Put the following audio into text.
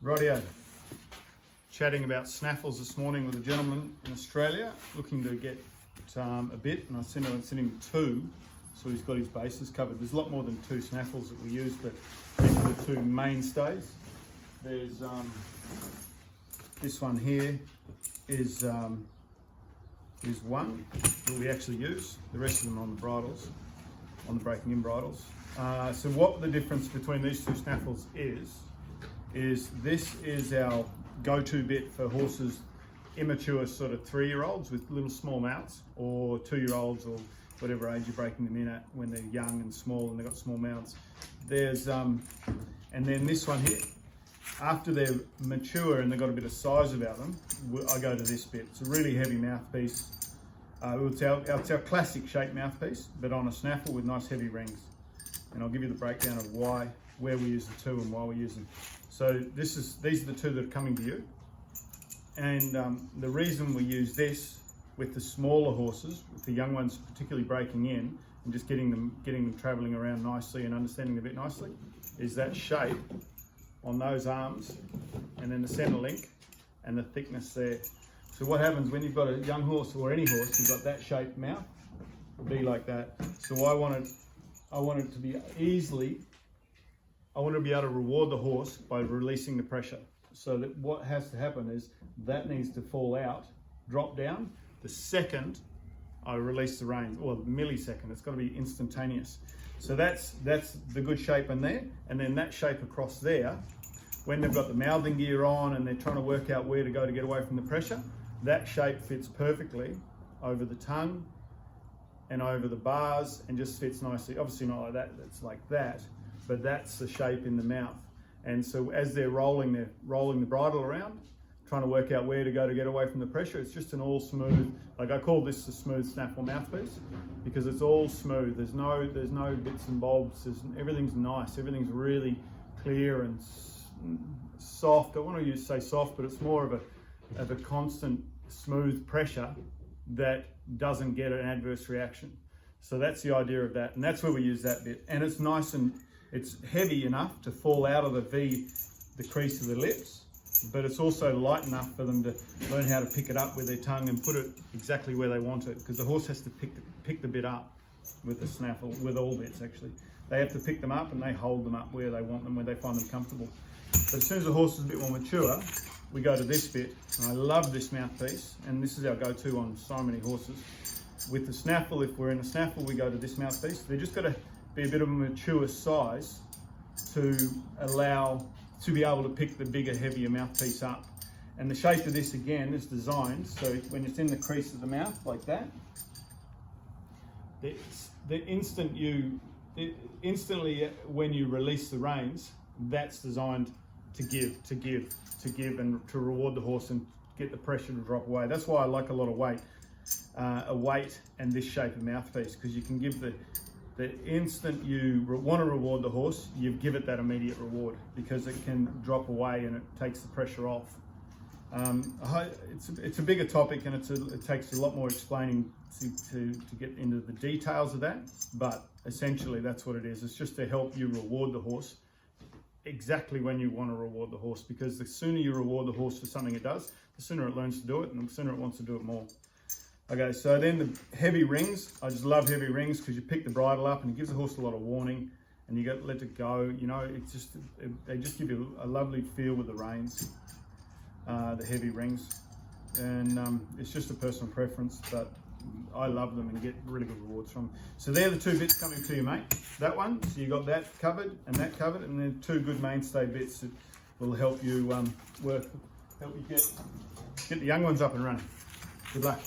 Rightio. Chatting about snaffles this morning with a gentleman in Australia looking to get a bit, and I sent him two, so he's got his bases covered. There's a lot more than two snaffles that we use, but these are the two mainstays. There's this one here is one that we actually use. The rest of them are on the bridles, on the breaking in bridles. So what the difference between these two snaffles is this is our go-to bit for horses, immature sort of 3-year-olds with little small mouths, or 2-year-olds, or whatever age you're breaking them in at when they're young and small and they've got small mouths. There's and then this one here, after they're mature and they've got a bit of size about them, I go to this bit. It's a really heavy mouthpiece. It's our classic shape mouthpiece, but on a snaffle with nice heavy rings. And I'll give you the breakdown of where we use the two and why we use them. So these are the two that are coming to you. And the reason we use this with the smaller horses, with the young ones particularly breaking in, and just getting them traveling around nicely and understanding the bit nicely, is that shape on those arms, and then the center link and the thickness there. So what happens when you've got a young horse, or any horse, you've got that shaped mouth, it'll be like that. So I want it to be I want to be able to reward the horse by releasing the pressure. So that what has to happen is that needs to fall out, drop down, the second I release the reins, or the millisecond. It's got to be instantaneous. So that's the good shape in there. And then that shape across there, when they've got the mouthing gear on and they're trying to work out where to go to get away from the pressure, that shape fits perfectly over the tongue and over the bars and just fits nicely. Obviously not like that, it's like that, but that's the shape in the mouth. And so as they're rolling the bridle around, trying to work out where to go to get away from the pressure, it's just an all smooth, like I call this the smooth snaffle mouthpiece, because it's all smooth. There's no bits and bobs. Everything's nice. Everything's really clear and soft. I want to say soft, but it's more of a constant smooth pressure that doesn't get an adverse reaction. So that's the idea of that, and that's where we use that bit. And it's nice and it's heavy enough to fall out of the crease of the lips, but it's also light enough for them to learn how to pick it up with their tongue and put it exactly where they want it, because the horse has to pick the bit up with the snaffle, with all bits actually. They have to pick them up and they hold them up where they want them, where they find them comfortable. But as soon as the horse is a bit more mature, we go to this bit. And I love this mouthpiece, and this is our go-to on so many horses. With the snaffle, if we're in a snaffle, we go to this mouthpiece. They're just got to be a bit of a mature size to be able to pick the bigger, heavier mouthpiece up. And the shape of this again is designed so when it's in the crease of the mouth like that, instantly when you release the reins, that's designed to give and to reward the horse and get the pressure to drop away. That's why I like a lot of weight, and this shape of mouthpiece, because you can give the instant you want to reward the horse, you give it that immediate reward, because it can drop away and it takes the pressure off. It's a bigger topic, and it takes a lot more explaining to get into the details of that, but essentially that's what it is. It's just to help you reward the horse exactly when you want to reward the horse, because the sooner you reward the horse for something it does, the sooner it learns to do it, and the sooner it wants to do it more. Okay, so then the heavy rings. I just love heavy rings because you pick the bridle up and it gives the horse a lot of warning, and you let it go. You know, they just give you a lovely feel with the reins, the heavy rings, and it's just a personal preference, but I love them and get really good rewards from them. So they're the two bits coming to you, mate. That one, so you got that covered, and then two good mainstay bits that will help you get the young ones up and running. Good luck.